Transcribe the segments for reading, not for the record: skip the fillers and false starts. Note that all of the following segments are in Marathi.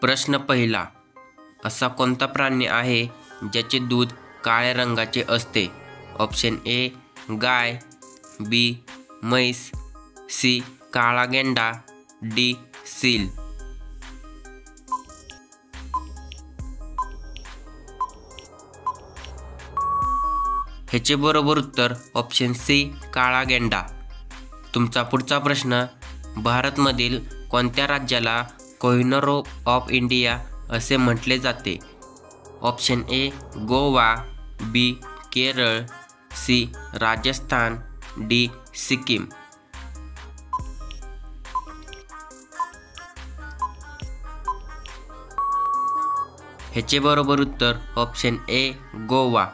प्रश्न पहिला. असा कोणता प्राणी आहे ज्याचे दूध काळ्या रंगाचे असते? ऑप्शन ए गाय, बी म्हैस, सी काळा गेंडा, डी सील. ह्याचे बरोबर उत्तर ऑप्शन सी काळा गेंडा. तुमचा पुढचा प्रश्न. भारतमधील कोणत्या राज्याला कोहिनूर ऑफ इंडिया असे म्हटले जाते? Option A Goa, B Kerala, C Rajasthan, D Sikkim. ह्याचे बरोबर उत्तर ऑप्शन ए गोवा.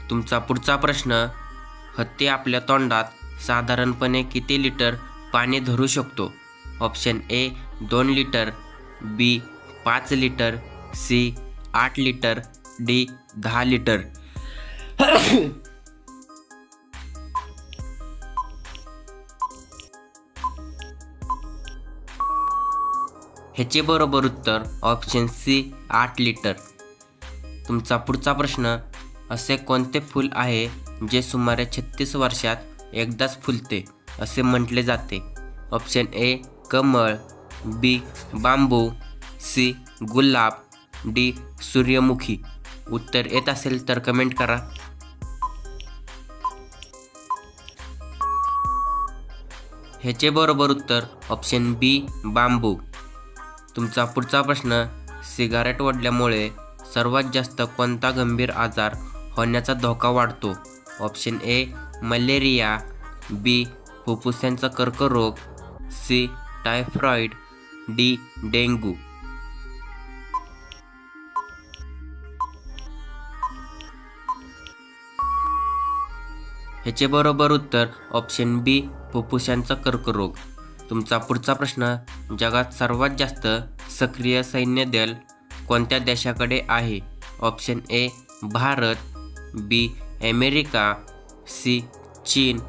तुमचा पुढचा प्रश्न. हत्ती आपल्या तोंडात साधारणपणे किती लिटर पाणी धरू शकतो? Option A 2 litre, B 5 litre, C 8 litre, D 10 litre. ह्याचे बरोबर उत्तर ऑप्शन सी 8 लिटर. तुमचा पुढचा प्रश्न. असे कोणते फूल आहे जे सुमारे 36 वर्षात एकदाच फुलते असे म्हटले जाते? ऑप्शन ए कमळ, बी बांबू, सी गुलाब, डी सूर्यमुखी. उत्तर येत असेल तर कमेंट करा. ह्याचे बरोबर उत्तर ऑप्शन बी बांबू. तुमचा पुढचा प्रश्न. सिगारेट ओढल्यामुळे सर्वात जास्त कोणता गंभीर आजार होण्याचा धोका वाढतो? ऑप्शन ए मलेरिया, बी फुफ्फुसांचा कर्करोग, सी टायफॉइड, डी डेंग्यू. ह्याचे बरोबर उत्तर ऑप्शन बी फुफ्फुसांचा कर्करोग. तुमचा पुढचा प्रश्न. जगात सर्वात जास्त सक्रिय सैन्य दल कोणत्या देशाकडे आहे? Option A Bharat, B America, C चीन,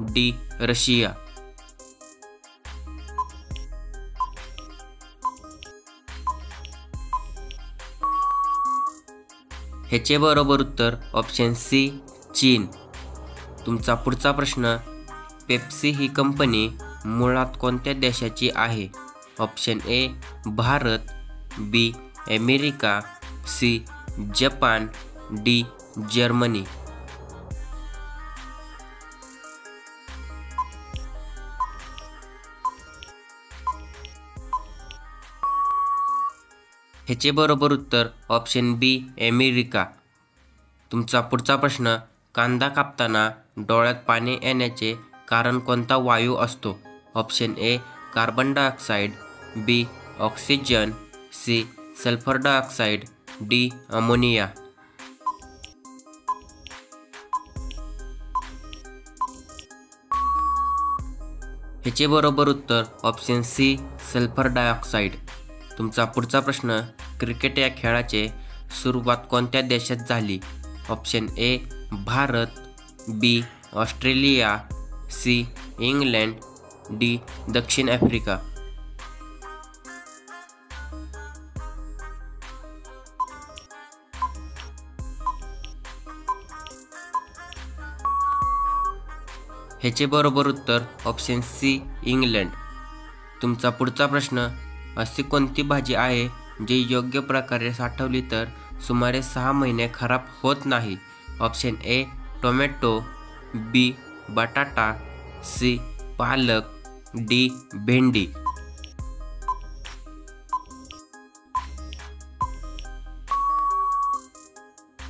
डी रशिया. ह्याचे बरोबर उत्तर ऑप्शन सी चीन. तुमचा पुढचा प्रश्न. पेप्सी ही कंपनी मुळात कोणत्या देशाची आहे? Option A Bharat, B America, C Japan, D Germany. ह्याचे बरोबर उत्तर ऑप्शन बी अमेरिका. तुमचा पुढचा प्रश्न. कांदा कापताना डोळ्यात पाणी येण्याचे कारण कोणता वायू असतो? Option A carbon dioxide, B oxygen, C sulphur dioxide, D ammonia. ह्याचे बरोबर उत्तर ऑप्शन सी सल्फर डायऑक्साईड. तुमचा पुढचा प्रश्न. क्रिकेट या खेळाची सुरुवात कोणत्या देशात झाली? Option A Bharat, B Australia, C England, D दक्षिण आफ्रिका. ह्याचे बरोबर उत्तर ऑप्शन सी इंग्लंड. तुमचा पुढचा प्रश्न. अशी कोणती भाजी आहे जी योग्य प्रकारे साठवली तर सुमारे 6 महिने खराब होत नाही? ऑप्शन ए टोमॅटो, बी बटाटा, सी पालक, डी भेंडी.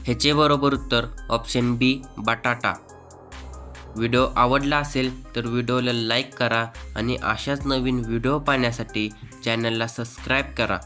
ह्याचे बरोबर उत्तर ऑप्शन बी बटाटा. व्हिडिओ आवडला असेल तर व्हिडिओला लाईक करा आणि अशाच नवीन व्हिडिओ पाहण्यासाठी चॅनलला सबस्क्राईब करा.